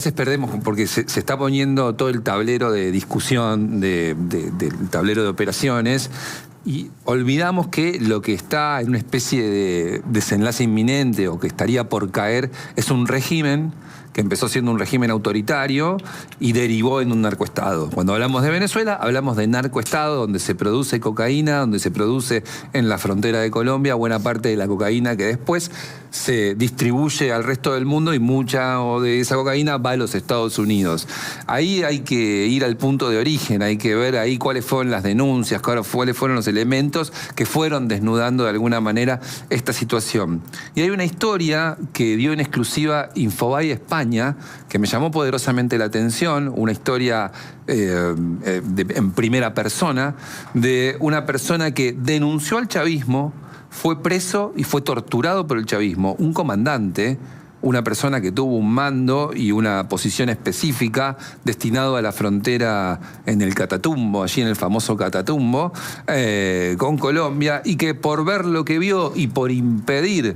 Veces perdemos porque se está poniendo todo el tablero de discusión del tablero de operaciones y olvidamos que lo que está en una especie de desenlace inminente o que estaría por caer es un régimen que empezó siendo un régimen autoritario y derivó en un narcoestado. Cuando hablamos de Venezuela, hablamos de narcoestado, donde se produce cocaína, donde se produce en la frontera de Colombia buena parte de la cocaína que después se distribuye al resto del mundo y mucha de esa cocaína va a los Estados Unidos. Ahí hay que ir al punto de origen, hay que ver ahí cuáles fueron las denuncias, cuáles fueron los elementos que fueron desnudando de alguna manera esta situación. Y hay una historia que dio en exclusiva Infobae España, que me llamó poderosamente la atención, una historia en primera persona, de una persona que denunció al chavismo, fue preso y fue torturado por el chavismo, un comandante, una persona que tuvo un mando y una posición específica destinado a la frontera en el Catatumbo, allí en el famoso Catatumbo, con Colombia, y que por ver lo que vio y por impedir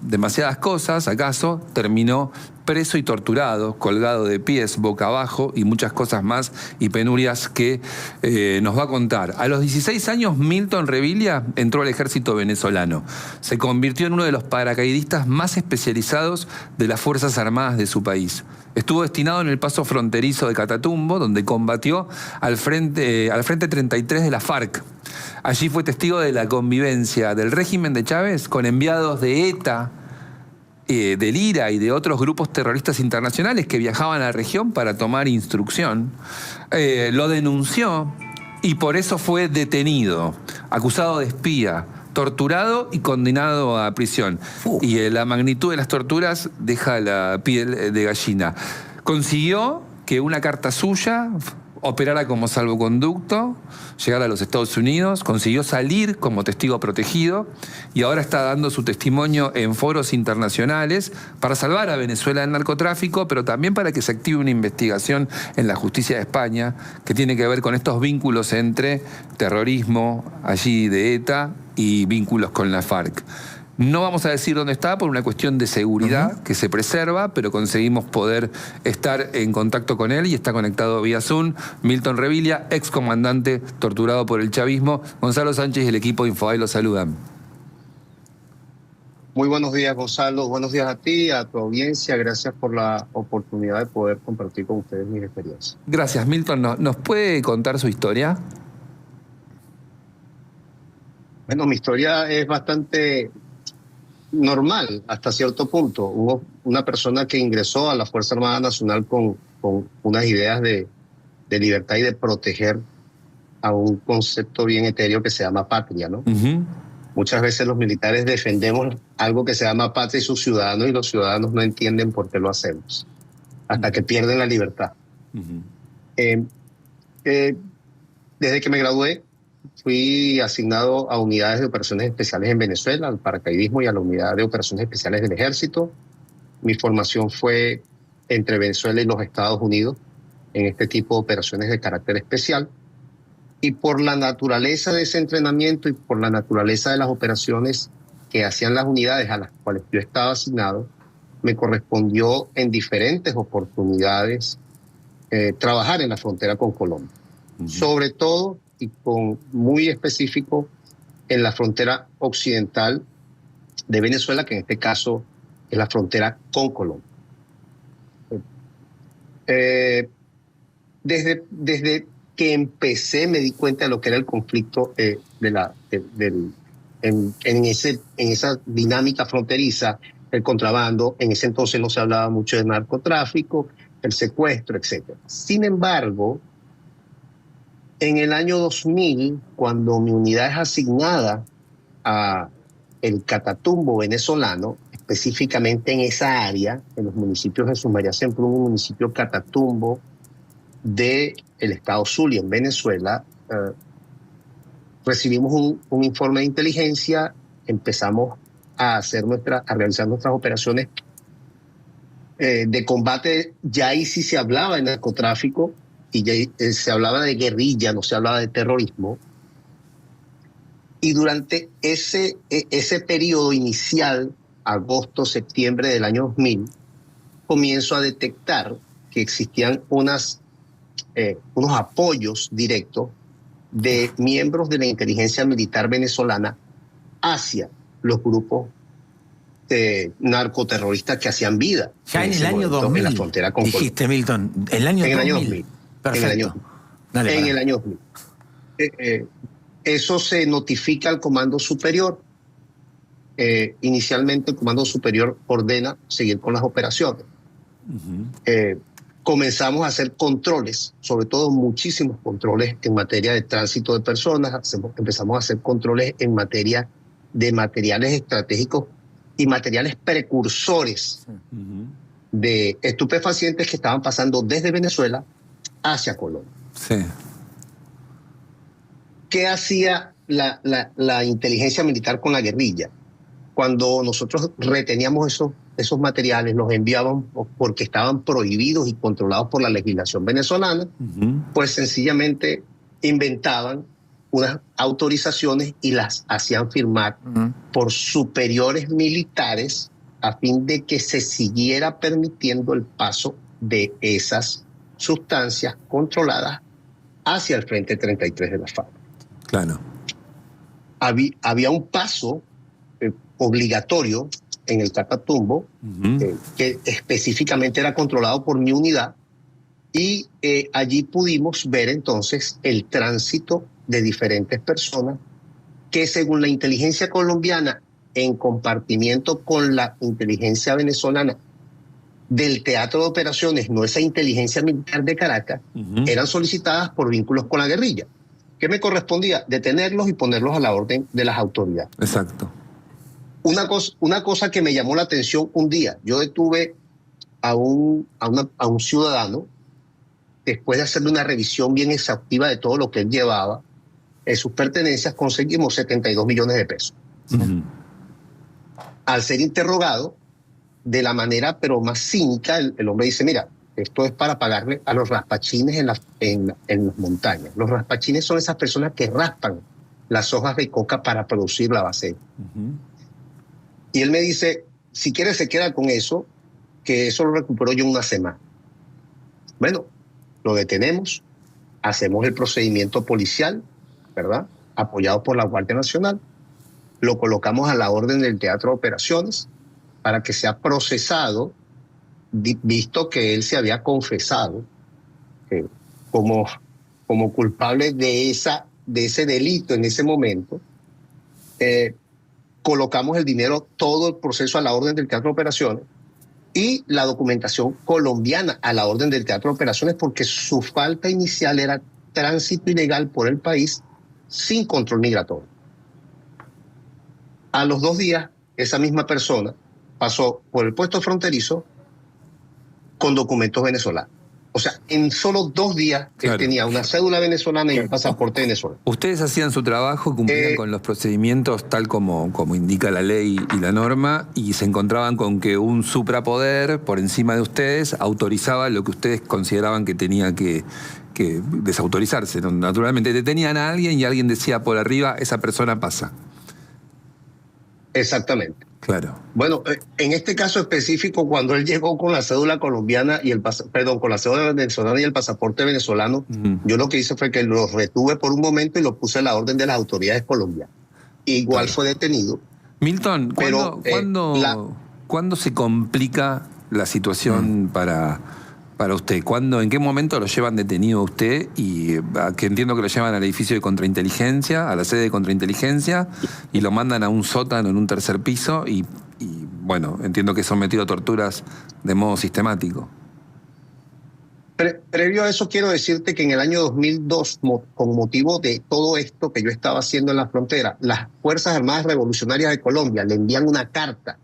demasiadas cosas, acaso, terminó preso y torturado, colgado de pies, boca abajo y muchas cosas más y penurias que nos va a contar. A los 16 años, Milton Revilia entró al ejército venezolano. Se convirtió en uno de los paracaidistas más especializados de las Fuerzas Armadas de su país. Estuvo destinado en el paso fronterizo de Catatumbo, donde combatió al frente 33 de la FARC. Allí fue testigo de la convivencia del régimen de Chávez con enviados de ETA, del IRA y de otros grupos terroristas internacionales que viajaban a la región para tomar instrucción. Lo denunció y por eso fue detenido, acusado de espía, torturado y condenado a prisión. Y la magnitud de las torturas deja la piel de gallina. Consiguió que una carta suya operara como salvoconducto, llegar a los Estados Unidos, consiguió salir como testigo protegido y ahora está dando su testimonio en foros internacionales para salvar a Venezuela del narcotráfico, pero también para que se active una investigación en la justicia de España que tiene que ver con estos vínculos entre terrorismo allí de ETA y vínculos con la FARC. No vamos a decir dónde está por una cuestión de seguridad que se preserva, pero conseguimos poder estar en contacto con él y está conectado vía Zoom. Milton Revilia, excomandante torturado por el chavismo. Gonzalo Sánchez y el equipo de Infobae lo saludan. Muy buenos días, Gonzalo. Buenos días a ti, a tu audiencia. Gracias por la oportunidad de poder compartir con ustedes mis experiencias. Gracias, Milton. ¿Nos puede contar su historia? Bueno, mi historia es bastante normal hasta cierto punto. Hubo una persona que ingresó a la Fuerza Armada Nacional con unas ideas de libertad y de proteger a un concepto bien etéreo que se llama patria, ¿no? Muchas veces los militares defendemos algo que se llama patria y sus ciudadanos y los ciudadanos no entienden por qué lo hacemos, hasta que pierden la libertad. Desde que me gradué, fui asignado a unidades de operaciones especiales en Venezuela, al paracaidismo y a la unidad de operaciones especiales del ejército. Mi formación fue entre Venezuela y los Estados Unidos en este tipo de operaciones de carácter especial. Y por la naturaleza de ese entrenamiento y por la naturaleza de las operaciones que hacían las unidades a las cuales yo estaba asignado, me correspondió en diferentes oportunidades trabajar en la frontera con Colombia. Sobre todo y con muy específico en la frontera occidental de Venezuela, que en este caso es la frontera con Colombia. Desde que empecé me di cuenta de lo que era el conflicto en esa dinámica fronteriza, el contrabando. En ese entonces no se hablaba mucho de narcotráfico, el secuestro, etc. Sin embargo, en el año 2000, cuando mi unidad es asignada a el Catatumbo venezolano, específicamente en esa área, en los municipios de Jesús María Semprún, un municipio Catatumbo del estado Zulia, en Venezuela, recibimos un informe de inteligencia, empezamos a realizar nuestras operaciones de combate. Ya ahí sí se hablaba de narcotráfico y ya se hablaba de guerrilla, no se hablaba de terrorismo. Y durante ese periodo inicial, agosto, septiembre del año 2000, comienzo a detectar que existían unos apoyos directos de miembros de la inteligencia militar venezolana hacia los grupos narcoterroristas que hacían vida. Ya en el año 2000, en la frontera con dijiste, Colombia. Milton, el año en 2000. El año 2000. Perfecto. Dale, en el año 2000. Eso se notifica al Comando Superior. Inicialmente el Comando Superior ordena seguir con las operaciones. Comenzamos a hacer controles, sobre todo muchísimos controles en materia de tránsito de personas. Empezamos a hacer controles en materia de materiales estratégicos y materiales precursores de estupefacientes que estaban pasando desde Venezuela hacia Colombia. Sí. ¿Qué hacía la inteligencia militar con la guerrilla? Cuando nosotros reteníamos esos materiales, los enviábamos porque estaban prohibidos y controlados por la legislación venezolana, pues sencillamente inventaban unas autorizaciones y las hacían firmar por superiores militares a fin de que se siguiera permitiendo el paso de esas sustancias controladas hacia el Frente 33 de la FARC. Claro. Había un paso obligatorio en el Catatumbo, que específicamente era controlado por mi unidad, y allí pudimos ver entonces el tránsito de diferentes personas que, según la inteligencia colombiana, en compartimiento con la inteligencia venezolana del teatro de operaciones, no esa inteligencia militar de Caracas, eran solicitadas por vínculos con la guerrilla. ¿Qué me correspondía? Detenerlos y ponerlos a la orden de las autoridades. Exacto. Una cosa que me llamó la atención un día, yo detuve a un ciudadano después de hacerle una revisión bien exhaustiva de todo lo que él llevaba, sus pertenencias, conseguimos 72 millones de pesos. Al ser interrogado, de la manera pero más cínica, el hombre dice, mira, esto es para pagarle a los raspachines en las montañas. Los raspachines son esas personas que raspan las hojas de coca para producir la base. Y él me dice, si quiere se queda con eso, que eso lo recupero yo en una semana. Bueno, lo detenemos, hacemos el procedimiento policial, ¿verdad? Apoyado por la Guardia Nacional, lo colocamos a la orden del teatro de operaciones para que sea procesado, visto que él se había confesado como culpable de ese delito en ese momento. Colocamos el dinero, todo el proceso a la orden del teatro de operaciones y la documentación colombiana a la orden del teatro de operaciones, porque su falta inicial era tránsito ilegal por el país sin control migratorio. A los 2 días, esa misma persona pasó por el puesto fronterizo con documentos venezolanos. O sea, en solo 2 días Claro. él tenía una cédula venezolana y un pasaporte venezolano. Ustedes hacían su trabajo, cumplían con los procedimientos tal como indica la ley y la norma, y se encontraban con que un suprapoder por encima de ustedes autorizaba lo que ustedes consideraban que tenía que desautorizarse, ¿no? Naturalmente detenían a alguien y alguien decía por arriba, esa persona pasa. Exactamente. Claro. Bueno, en este caso específico, cuando él llegó con la cédula colombiana y con la cédula venezolana y el pasaporte venezolano, yo lo que hice fue que lo retuve por un momento y lo puse a la orden de las autoridades colombianas. Igual Claro. fue detenido. Milton, Pero, ¿cuándo se complica la situación para usted? ¿En qué momento lo llevan detenido a usted? Y que entiendo que lo llevan al edificio de contrainteligencia, a la sede de contrainteligencia, y lo mandan a un sótano en un 3er piso y bueno, entiendo que es sometido a torturas de modo sistemático. Previo a eso, quiero decirte que en el año 2002, con motivo de todo esto que yo estaba haciendo en la frontera, las Fuerzas Armadas Revolucionarias de Colombia le envían una carta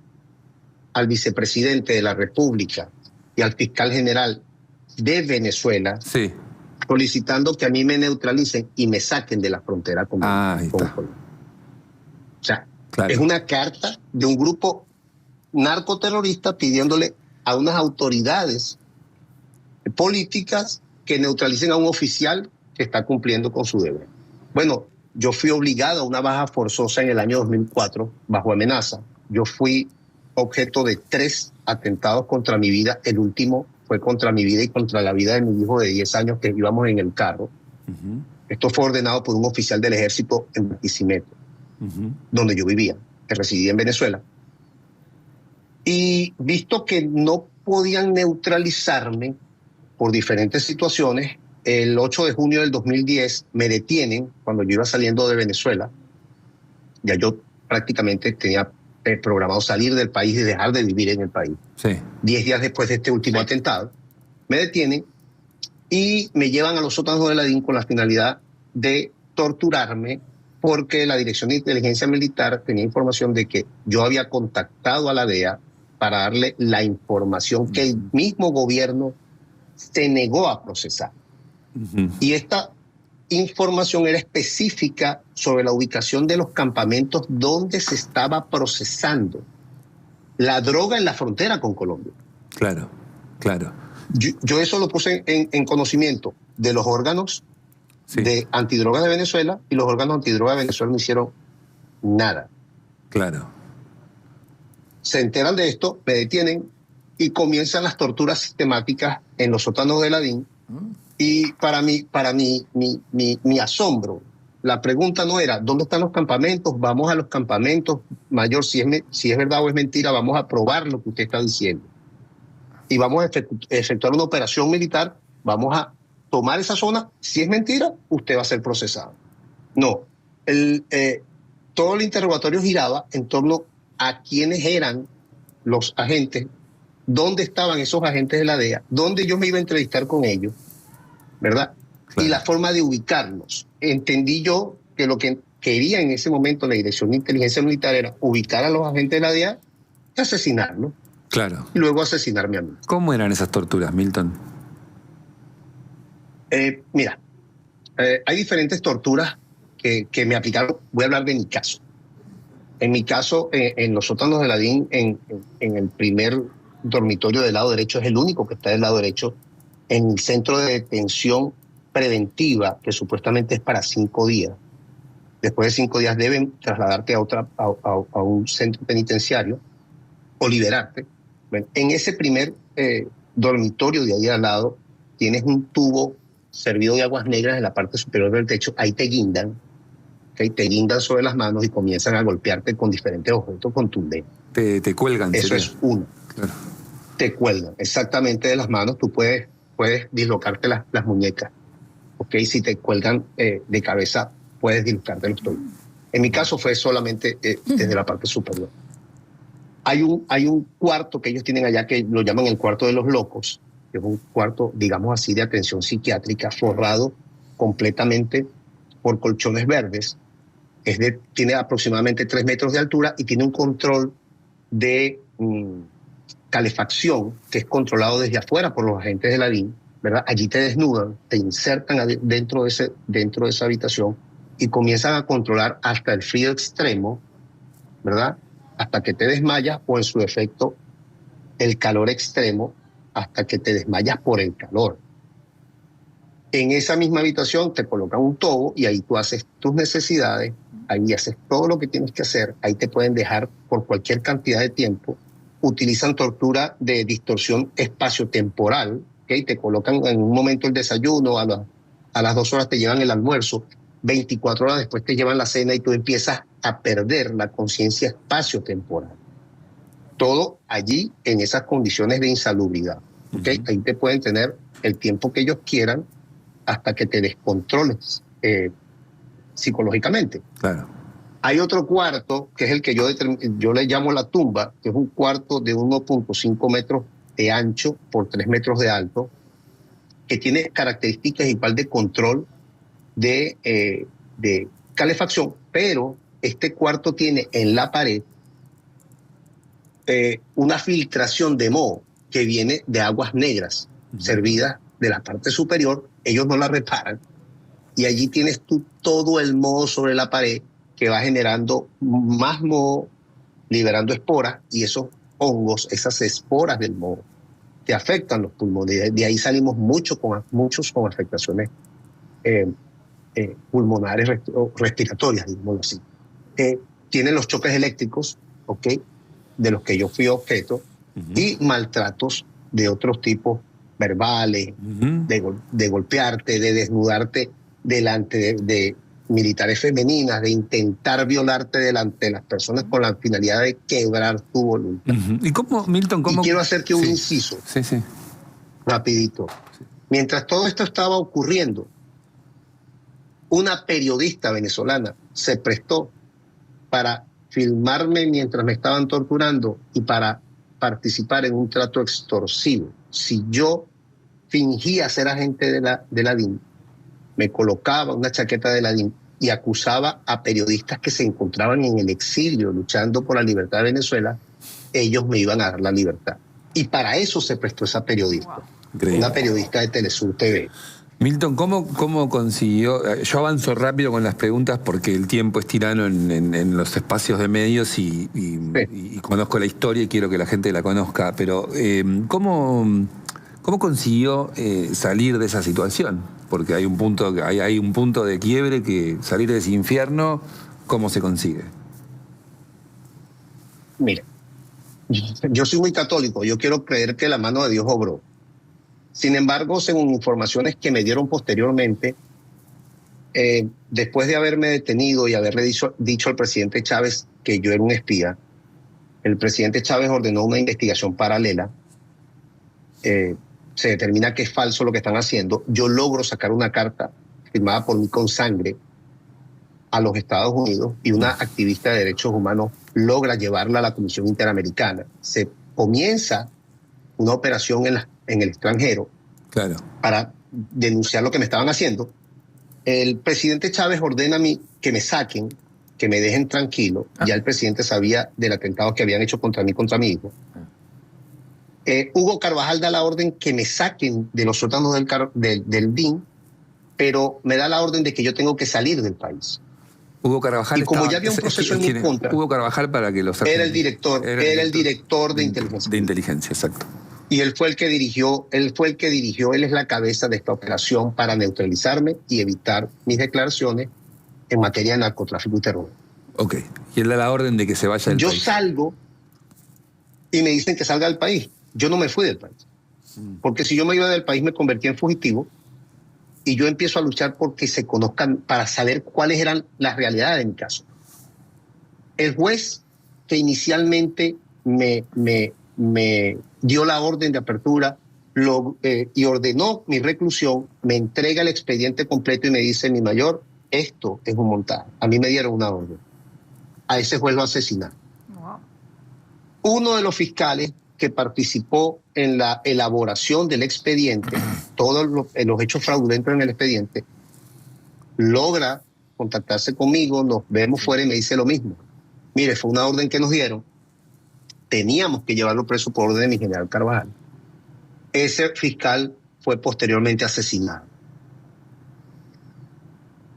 al vicepresidente de la República y al fiscal general de Venezuela, Sí. solicitando que a mí me neutralicen y me saquen de la frontera con Ahí está. Colombia. O sea, Claro. es una carta de un grupo narcoterrorista pidiéndole a unas autoridades políticas que neutralicen a un oficial que está cumpliendo con su deber. Bueno, yo fui obligado a una baja forzosa en el año 2004 bajo amenaza. Yo fui objeto de 3 atentados contra mi vida. El último fue contra mi vida y contra la vida de mi hijo de 10 años que íbamos en el carro. Esto fue ordenado por un oficial del ejército en Barquisimeto, donde yo vivía, que residía en Venezuela. Y visto que no podían neutralizarme por diferentes situaciones, el 8 de junio del 2010 me detienen cuando yo iba saliendo de Venezuela. Ya yo prácticamente tenía programado salir del país y dejar de vivir en el país. Sí. 10 días después de este último atentado, me detienen y me llevan a los sótanos de la DIN con la finalidad de torturarme, porque la Dirección de Inteligencia Militar tenía información de que yo había contactado a la DEA para darle la información que el mismo gobierno se negó a procesar. Y esta información era específica sobre la ubicación de los campamentos donde se estaba procesando la droga en la frontera con Colombia. Claro, claro. Yo eso lo puse en conocimiento de los órganos de antidrogas de Venezuela, y los órganos antidrogas de Venezuela no hicieron nada. Claro. Se enteran de esto, me detienen y comienzan las torturas sistemáticas en los sótanos de la DIN. Y para mi asombro, la pregunta no era ¿dónde están los campamentos? Vamos a los campamentos, mayor, si es verdad o es mentira, vamos a probar lo que usted está diciendo. Y vamos a efectuar una operación militar, vamos a tomar esa zona. Si es mentira, usted va a ser procesado. No, todo el interrogatorio giraba en torno a quiénes eran los agentes, dónde estaban esos agentes de la DEA, dónde yo me iba a entrevistar con ellos, ¿verdad? Claro. Y la forma de ubicarlos. Entendí yo que lo que quería en ese momento la Dirección de Inteligencia Militar era ubicar a los agentes de la DEA y asesinarlos. Claro. Y luego asesinarme a mí. ¿Cómo eran esas torturas, Milton? Mira, hay diferentes torturas que me aplicaron. Voy a hablar de mi caso. En mi caso, en los sótanos de la DIN, en el primer dormitorio del lado derecho, es el único que está del lado derecho, en el centro de detención preventiva, que supuestamente es para 5 días. Después de 5 días deben trasladarte a un centro penitenciario o liberarte. Bueno, en ese primer dormitorio de ahí al lado tienes un tubo servido de aguas negras en la parte superior del techo. Ahí te guindan, ¿okay? Te guindan sobre las manos y comienzan a golpearte con diferentes objetos contundentes. Te cuelgan. Eso sería. es uno. Claro. Te cuelgan exactamente de las manos. Tú puedes dislocarte las muñecas. ¿Okay? Si te cuelgan de cabeza, puedes dislocarte los tobillos. En mi caso fue solamente desde la parte superior. Hay un cuarto que ellos tienen allá que lo llaman el cuarto de los locos, que es un cuarto, digamos así, de atención psiquiátrica, forrado completamente por colchones verdes. Tiene aproximadamente 3 metros de altura y tiene un control de calefacción que es controlado desde afuera por los agentes de la DIN, ¿verdad? Allí te desnudan, te insertan dentro de esa habitación y comienzan a controlar hasta el frío extremo, ¿verdad? Hasta que te desmayas, o en su efecto el calor extremo, hasta que te desmayas por el calor. En esa misma habitación te colocan un tobo y ahí tú haces tus necesidades, ahí haces todo lo que tienes que hacer, ahí te pueden dejar por cualquier cantidad de tiempo. Utilizan tortura de distorsión espaciotemporal, ¿okay? Te colocan en un momento el desayuno, a las 2 horas te llevan el almuerzo, 24 horas después te llevan la cena y tú empiezas a perder la conciencia espaciotemporal. Todo allí en esas condiciones de insalubridad. ¿Okay? Ahí te pueden tener el tiempo que ellos quieran hasta que te descontroles psicológicamente. Claro. Hay otro cuarto, que es el que yo le llamo la tumba, que es un cuarto de 1.5 metros de ancho por 3 metros de alto, que tiene características igual de control de calefacción, pero este cuarto tiene en la pared una filtración de moho que viene de aguas negras servidas de la parte superior. Ellos no la reparan y allí tienes tú todo el moho sobre la pared que va generando más moho, liberando esporas, y esos hongos, esas esporas del moho te afectan los pulmones. De ahí salimos muchos con afectaciones pulmonares o respiratorias, digámoslo así. Tienen los choques eléctricos, ¿ok? de los que yo fui objeto, y maltratos de otros tipos, verbales, de golpearte, de desnudarte delante de militares femeninas, de intentar violarte delante de las personas con la finalidad de quebrar tu voluntad. ¿Y cómo, Milton, cómo? Y quiero hacer que un inciso, rapidito. Mientras todo esto estaba ocurriendo, una periodista venezolana se prestó para filmarme mientras me estaban torturando y para participar en un trato extorsivo. Si yo fingía ser agente de la DIN, me colocaba una chaqueta de la DIN y acusaba a periodistas que se encontraban en el exilio luchando por la libertad de Venezuela, ellos me iban a dar la libertad. Y para eso se prestó esa periodista, una periodista de Telesur TV. Milton, ¿cómo consiguió? Yo avanzo rápido con las preguntas porque el tiempo es tirano en los espacios de medios y conozco la historia y quiero que la gente la conozca, pero ¿cómo consiguió salir de esa situación? Porque hay un punto de quiebre, que salir de ese infierno, ¿cómo se consigue? Mire, yo soy muy católico, yo quiero creer que la mano de Dios obró. Sin embargo, según informaciones que me dieron posteriormente, después de haberme detenido y haberle dicho al presidente Chávez que yo era un espía, el presidente Chávez ordenó una investigación paralela. Se determina que es falso lo que están haciendo. Yo logro sacar una carta firmada por mí con sangre a los Estados Unidos y una activista de derechos humanos logra llevarla a la Comisión Interamericana. Se comienza una operación en el extranjero para denunciar lo que me estaban haciendo. El presidente Chávez ordena a mí que me saquen, que me dejen tranquilo. Ya el presidente sabía del atentado que habían hecho contra mí, contra mi hijo. Hugo Carvajal da la orden que me saquen de los sótanos del DIN, pero me da la orden de que yo tengo que salir del país. Hugo Carvajal, y como ya había un proceso en mi contra, Hugo Carvajal, para que los era el director de inteligencia. De inteligencia, exacto. Y él fue el que dirigió, él es la cabeza de esta operación para neutralizarme y evitar mis declaraciones en materia de narcotráfico y terror. Ok. Y él da la orden de que se vaya del país. Yo salgo y me dicen que salga del país. Yo no me fui del país. Porque si yo me iba del país me convertía en fugitivo y yo empiezo a luchar porque se conozcan, para saber cuáles eran las realidades de mi caso. El juez que inicialmente me dio la orden de apertura y ordenó mi reclusión, me entrega el expediente completo y me dice: mi mayor, esto es un montaje. A mí me dieron una orden. A ese juez lo asesinaron. Wow. Uno de los fiscales que participó en la elaboración del expediente, todos los hechos fraudulentos en el expediente, logra contactarse conmigo, nos vemos fuera y me dice lo mismo. Mire, fue una orden que nos dieron, teníamos que llevarlo preso por orden de mi general Carvajal. Ese fiscal fue posteriormente asesinado.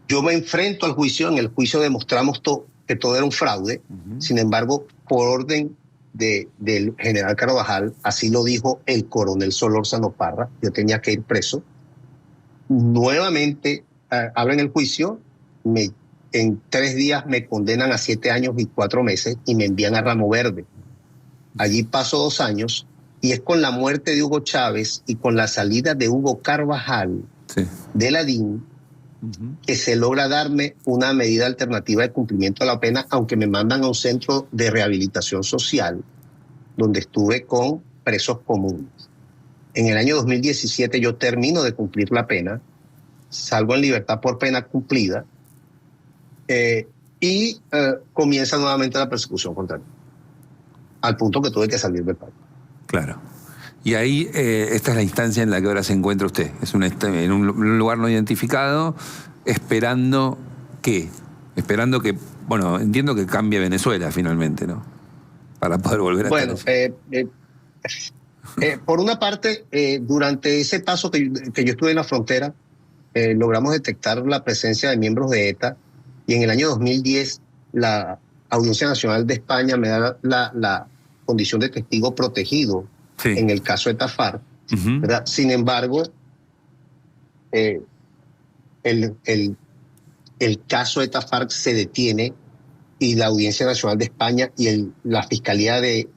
Yo me enfrento al juicio, en el juicio demostramos que todo era un fraude. Sin embargo, por orden del general Carvajal, así lo dijo el coronel Solórzano Parra, yo tenía que ir preso. Nuevamente abren el juicio, en 3 días me condenan a 7 años y 4 meses y me envían a Ramo Verde. Allí paso 2 años y es con la muerte de Hugo Chávez y con la salida de Hugo Carvajal de la DIN que se logra darme una medida alternativa de cumplimiento de la pena, aunque me mandan a un centro de rehabilitación social donde estuve con presos comunes. En el año 2017 yo termino de cumplir la pena, salgo en libertad por pena cumplida y comienza nuevamente la persecución contra mí, al punto que tuve que salir del país. Claro. Y ahí, esta es la instancia en la que ahora se encuentra usted. Es en un lugar no identificado, esperando que, bueno, entiendo que cambie Venezuela finalmente, ¿no? Para poder volver a estar por una parte, durante ese paso que yo estuve en la frontera, logramos detectar la presencia de miembros de ETA, y en el año 2010 la Audiencia Nacional de España me da la condición de testigo protegido en el caso de ETA FARC, ¿verdad? Sin embargo, el caso de ETA FARC se detiene y la Audiencia Nacional de España y la Fiscalía de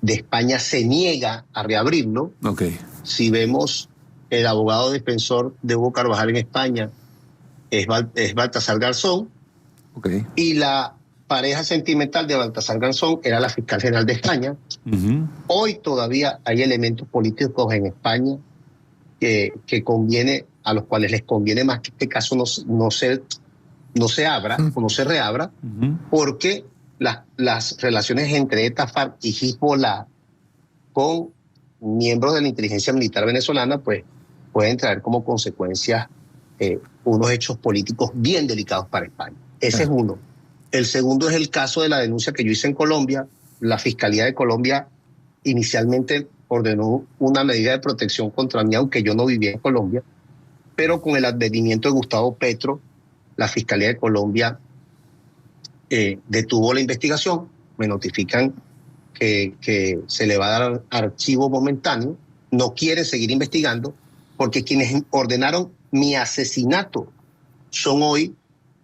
España se niega a reabrirlo. Okay. Si vemos el abogado defensor de Hugo Carvajal en España es Baltasar Garzón, Okay. y la pareja sentimental de Baltasar Garzón era la fiscal general de España. Hoy todavía hay elementos políticos en España que conviene, a los cuales les conviene más que este caso no se abra o no se reabra, porque las relaciones entre ETA, FARC y Hezbollah con miembros de la inteligencia militar venezolana pues pueden traer como consecuencia unos hechos políticos bien delicados para España. Ese es uno. El segundo es el caso de la denuncia que yo hice en Colombia. La Fiscalía de Colombia inicialmente ordenó una medida de protección contra mí, aunque yo no vivía en Colombia, pero con el advenimiento de Gustavo Petro, la Fiscalía de Colombia detuvo la investigación. Me notifican que se le va a dar archivo momentáneo. No quieren seguir investigando porque quienes ordenaron mi asesinato son hoy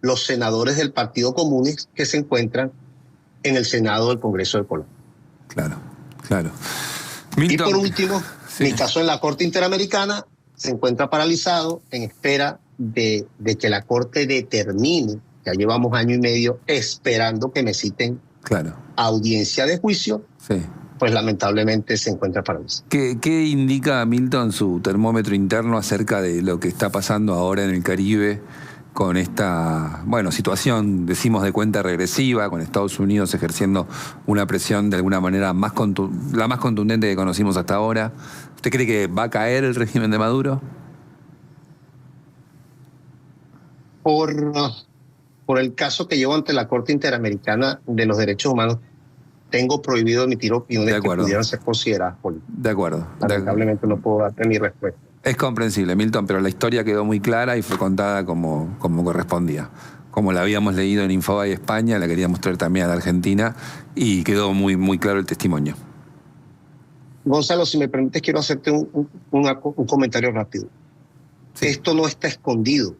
los senadores del Partido Comunes que se encuentran en el Senado del Congreso de Colombia. Claro, claro. Y por último, mi caso en la Corte Interamericana se encuentra paralizado en espera de que la Corte determine. Ya llevamos año y medio esperando que me citen a audiencia de juicio. Sí. Pues lamentablemente se encuentra paralizado. ¿Qué indica, Milton, su termómetro interno acerca de lo que está pasando ahora en el Caribe con esta, situación, decimos, de cuenta regresiva, con Estados Unidos ejerciendo una presión de alguna manera la más contundente que conocimos hasta ahora? ¿Usted cree que va a caer el régimen de Maduro? Por el caso que llevo ante la Corte Interamericana de los Derechos Humanos, tengo prohibido emitir opiniones que pudieran ser consideradas políticas. De acuerdo. Lamentablemente no puedo darte mi respuesta. Es comprensible, Milton, pero la historia quedó muy clara y fue contada como correspondía. Como la habíamos leído en Infobae España, la queríamos traer también a la Argentina y quedó muy, muy claro el testimonio. Gonzalo, si me permites, quiero hacerte un comentario rápido. Sí. Esto no está escondido.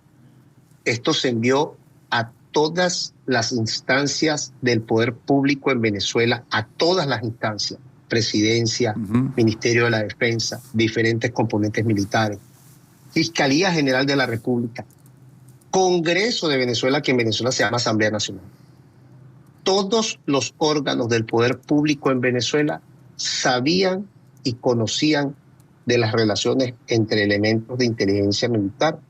Esto se envió a todas las instancias del poder público en Venezuela, a todas las instancias. Presidencia, Ministerio de la Defensa, diferentes componentes militares, Fiscalía General de la República, Congreso de Venezuela, que en Venezuela se llama Asamblea Nacional. Todos los órganos del poder público en Venezuela sabían y conocían de las relaciones entre elementos de inteligencia militar,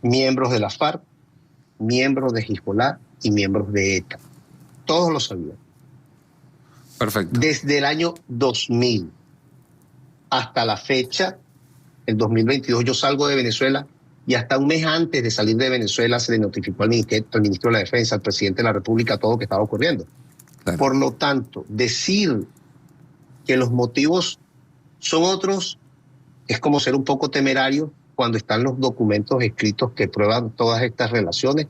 miembros de la FARC, miembros de Hezbollah y miembros de ETA. Todos lo sabían. Perfecto. Desde el año 2000 hasta la fecha, el 2022, yo salgo de Venezuela y hasta un mes antes de salir de Venezuela se le notificó al ministro de la Defensa, al presidente de la República, todo lo que estaba ocurriendo. Claro. Por lo tanto, decir que los motivos son otros es como ser un poco temerario cuando están los documentos escritos que prueban todas estas relaciones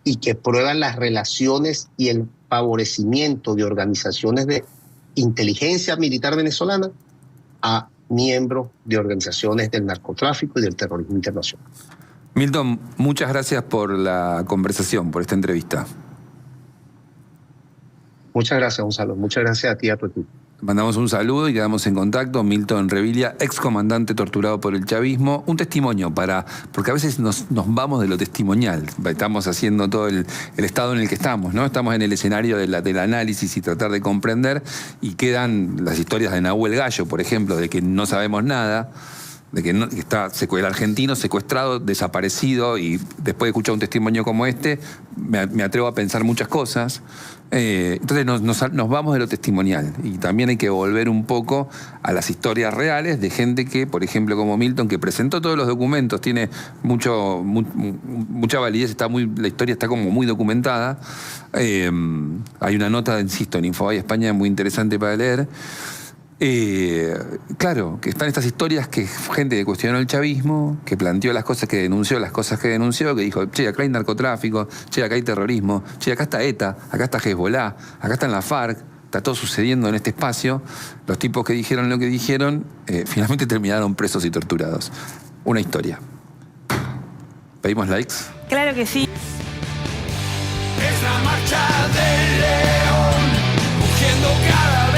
y que prueban las relaciones y el favorecimiento de organizaciones de inteligencia militar venezolana a miembros de organizaciones del narcotráfico y del terrorismo internacional. Milton, muchas gracias por la conversación, por esta entrevista. Muchas gracias, Gonzalo. Muchas gracias a ti y a tu equipo. Mandamos un saludo y quedamos en contacto. Milton Revilia, excomandante torturado por el chavismo. Un testimonio porque a veces nos vamos de lo testimonial. Estamos haciendo todo el estado en el que estamos, ¿no? Estamos en el escenario del análisis y tratar de comprender, y quedan las historias de Nahuel Gallo, por ejemplo, de que no sabemos nada, de que está el argentino secuestrado, desaparecido, y después de escuchar un testimonio como este, me atrevo a pensar muchas cosas. Entonces nos vamos de lo testimonial, y también hay que volver un poco a las historias reales de gente que, por ejemplo, como Milton, que presentó todos los documentos, tiene mucha validez, la historia está como muy documentada. Hay una nota, insisto, en Infobae España muy interesante para leer. Claro, que están estas historias que gente que cuestionó el chavismo, que planteó las cosas que denunció, que dijo, che, acá hay narcotráfico, che, acá hay terrorismo, che, acá está ETA, acá está Hezbollah, acá están la FARC, está todo sucediendo en este espacio. Los tipos que dijeron lo que dijeron, finalmente terminaron presos y torturados. Una historia. ¿Pedimos likes? Claro que sí. es la marcha del león, rugiendo cada vez.